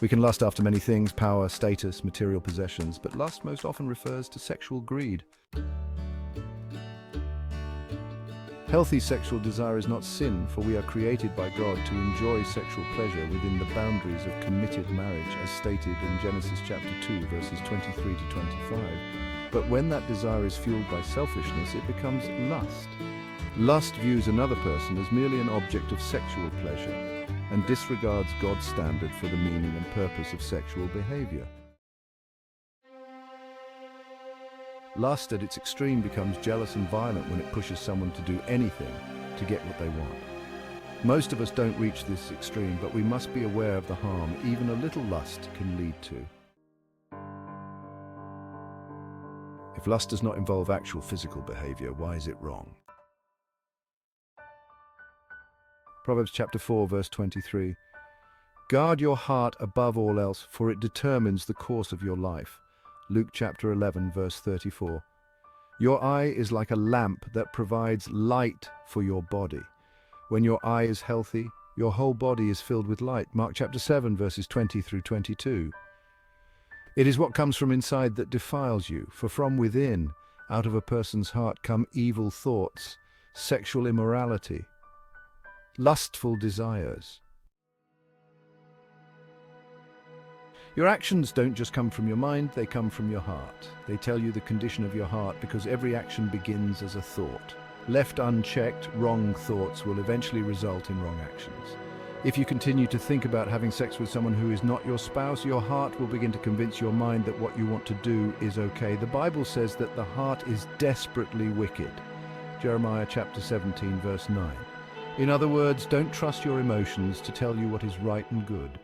We can lust after many things: power, status, material possessions, but lust most often refers to sexual greed. Healthy sexual desire is not sin, for we are created by God to enjoy sexual pleasure within the boundaries of committed marriage, as stated in Genesis chapter 2, verses 23 to 25. But when that desire is fueled by selfishness, it becomes lust. Lust views another person as merely an object of sexual pleasure and disregards God's standard for the meaning and purpose of sexual behavior. Lust at its extreme becomes jealous and violent when it pushes someone to do anything to get what they want. Most of us don't reach this extreme, but we must be aware of the harm even a little lust can lead to. If lust does not involve actual physical behavior, why is it wrong? Proverbs chapter 4, verse 23. Guard your heart above all else, for it determines the course of your life. Luke chapter 11, verse 34. Your eye is like a lamp that provides light for your body. When your eye is healthy, your whole body is filled with light. Mark chapter 7, verses 20 through 22. It is what comes from inside that defiles you, for from within, out of a person's heart, come evil thoughts, sexual immorality, lustful desires. Your actions don't just come from your mind, they come from your heart. They tell you the condition of your heart because every action begins as a thought. Left unchecked, wrong thoughts will eventually result in wrong actions. If you continue to think about having sex with someone who is not your spouse, your heart will begin to convince your mind that what you want to do is okay. The Bible says that the heart is desperately wicked. Jeremiah chapter 17, verse 9. In other words, don't trust your emotions to tell you what is right and good.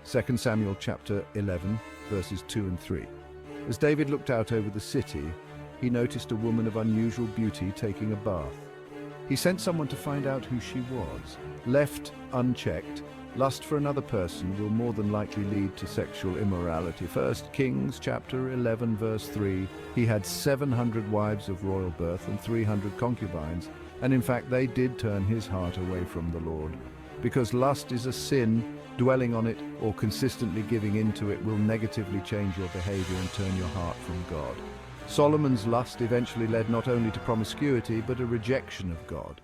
2 Samuel chapter 11, verses 2 and 3. As David looked out over the city, he noticed a woman of unusual beauty taking a bath. He sent someone to find out who she was. Left unchecked, lust for another person will more than likely lead to sexual immorality. 1 Kings chapter 11, verse 3. He had 700 wives of royal birth and 300 concubines, and in fact they did turn his heart away from the Lord. Because lust is a sin, dwelling on it or consistently giving into it will negatively change your behavior and turn your heart from God. Solomon's lust eventually led not only to promiscuity, but a rejection of God.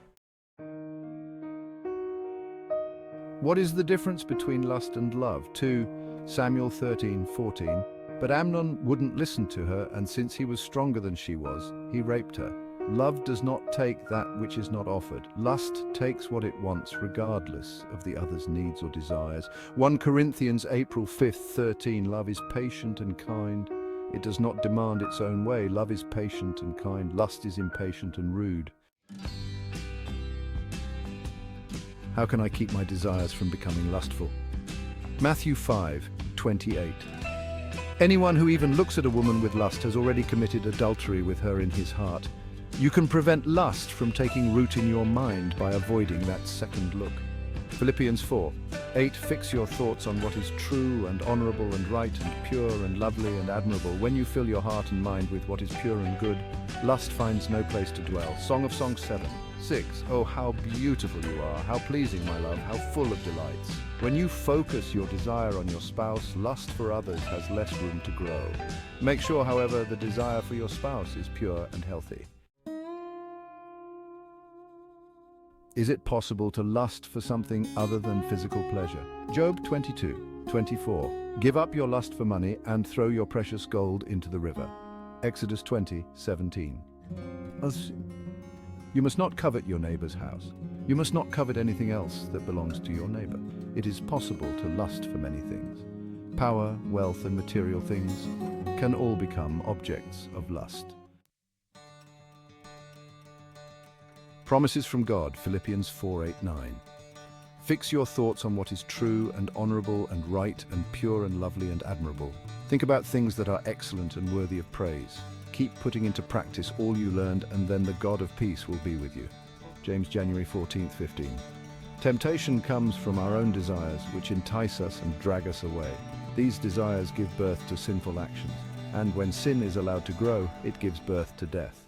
What is the difference between lust and love? 2 Samuel 13:14. But Amnon wouldn't listen to her, and since he was stronger than she was, he raped her. Love does not take that which is not offered. Lust takes what it wants regardless of the other's needs or desires. 1 Corinthians April 5th, 13. Love is patient and kind. It does not demand its own way. Love is patient and kind. Lust is impatient and rude. How can I keep my desires from becoming lustful? Matthew 5:28. Anyone who even looks at a woman with lust has already committed adultery with her in his heart. You can prevent lust from taking root in your mind by avoiding that second look. Philippians 4:8. Fix your thoughts on what is true and honorable and right and pure and lovely and admirable. When you fill your heart and mind with what is pure and good, lust finds no place to dwell. Song of Songs 7:6. Oh, how beautiful you are, how pleasing, my love, how full of delights. When you focus your desire on your spouse, lust for others has less room to grow. Make sure, however, the desire for your spouse is pure and healthy. Is it possible to lust for something other than physical pleasure? Job 22:24. Give up your lust for money and throw your precious gold into the river. Exodus 20:17. You must not covet your neighbor's house. You must not covet anything else that belongs to your neighbor. It is possible to lust for many things. Power, wealth, and material things can all become objects of lust. Promises from God, Philippians 4:8-9. Fix your thoughts on what is true and honorable and right and pure and lovely and admirable. Think about things that are excellent and worthy of praise. Keep putting into practice all you learned, and then the God of peace will be with you. James January 14:15. Temptation comes from our own desires, which entice us and drag us away. These desires give birth to sinful actions, and when sin is allowed to grow, it gives birth to death.